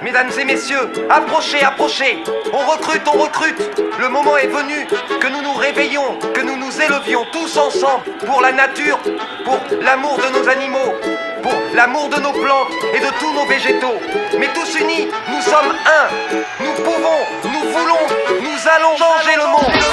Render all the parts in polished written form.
Mesdames et messieurs, approchez, approchez. On recrute, on recrute. Le moment est venu que nous nous réveillions, que nous nous élevions tous ensemble pour la nature, pour l'amour de nos animaux, pour l'amour de nos plantes et de tous nos végétaux. Mais tous unis, nous sommes un. Nous pouvons, nous voulons, nous allons changer le monde.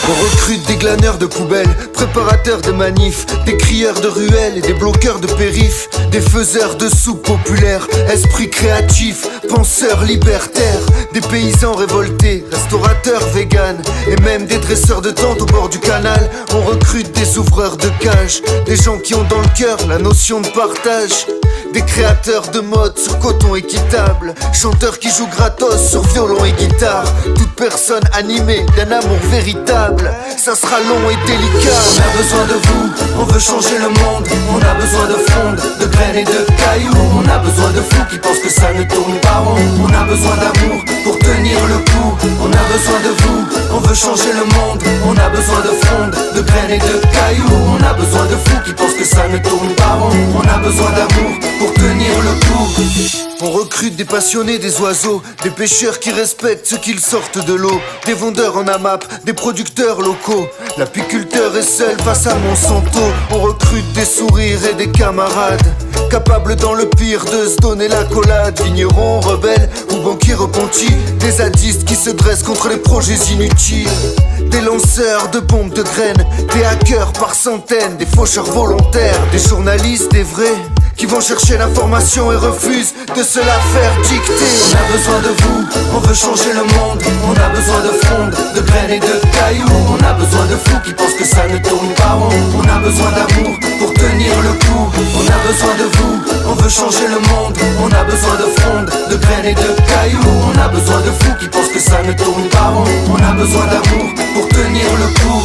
On recrute des glaneurs de poubelles, préparateurs de manifs, des crieurs de ruelles et des bloqueurs de périph', des faiseurs de soupe populaires, esprits créatifs, penseurs libertaires, des paysans révoltés, restaurateurs véganes et même des dresseurs de tentes au bord du canal. On recrute des ouvreurs de cages, des gens qui ont dans le cœur la notion de partage, des créateurs de mode sur coton équitable, chanteurs qui jouent gratos sur violon et guitare. Toute personne animée d'un amour véritable, ça sera long et délicat. On a besoin de vous, on veut changer le monde. On a besoin de frondes, de graines et de cailloux. On a besoin de fous qui pensent que ça ne tourne pas rond. On a besoin d'amour pour tenir le coup. On a besoin de vous, on veut changer le monde. On a besoin de frondes, de graines et de cailloux. On a besoin de fous qui pensent que ça ne tourne pas rond. On a besoin d'amour pour tenir le coup. On recrute des passionnés des oiseaux, des pêcheurs qui respectent ceux qu'ils sortent de l'eau, des vendeurs en AMAP, des producteurs locaux. L'apiculteur est seul face à Monsanto. On recrute des sourires et des camarades, capables dans le pire de se donner la collade. Vignerons, rebelles ou banquiers repentis, des zadistes qui se dressent contre les projets inutiles, des lanceurs de bombes de graines, des hackers par centaines, des faucheurs volontaires, des journalistes, des vrais, qui vont chercher l'information et refusent de se la faire dicter. On a besoin de vous, on veut changer le monde. On a besoin de frondes, de graines et de cailloux. On a besoin de fous qui pensent que ça ne tourne pas rond. On a besoin d'amour pour tenir le coup. On a besoin de vous, on veut changer le monde. On a besoin de frondes, de graines et de cailloux. On a besoin de fous qui pensent que ça ne tourne pas rond. On a besoin d'amour pour tenir le coup.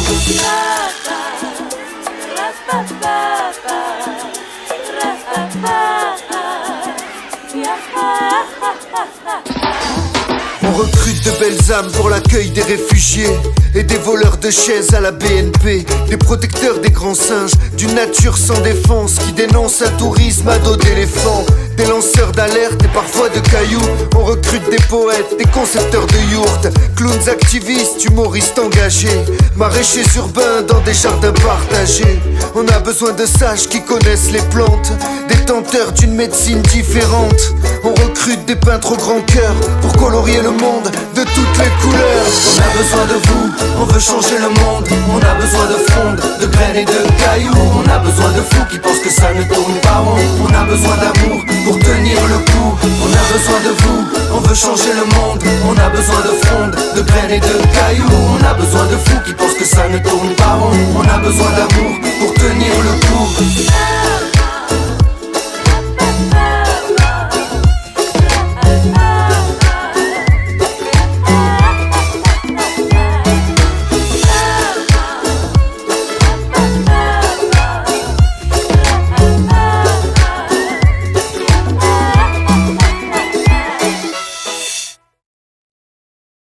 On recrute de belles âmes pour l'accueil des réfugiés et des voleurs de chaises à la BNP, des protecteurs des grands singes, d'une nature sans défense qui dénonce un tourisme à dos d'éléphant, des lanceurs d'alerte et parfois de cailloux. On recrute des poètes, des concepteurs de yourtes, clowns activistes, humoristes engagés, maraîchers urbains dans des jardins partagés. On a besoin de sages qui connaissent les plantes, des tenteurs d'une médecine différente. On recrute des peintres au grand cœur pour colorier le monde de toutes les couleurs. On a besoin de vous, on veut changer le monde. On a besoin de frondes, de graines et de cailloux. On a besoin de fous qui pensent que ça ne tourne pas rond. On a besoin d'amour pour tenir le coup. On a besoin de vous, on veut changer le monde. On a besoin de frondes, de graines et de cailloux. On a besoin de fous qui pensent que ça ne tourne pas rond. On a besoin d'amour pour tenir le coup.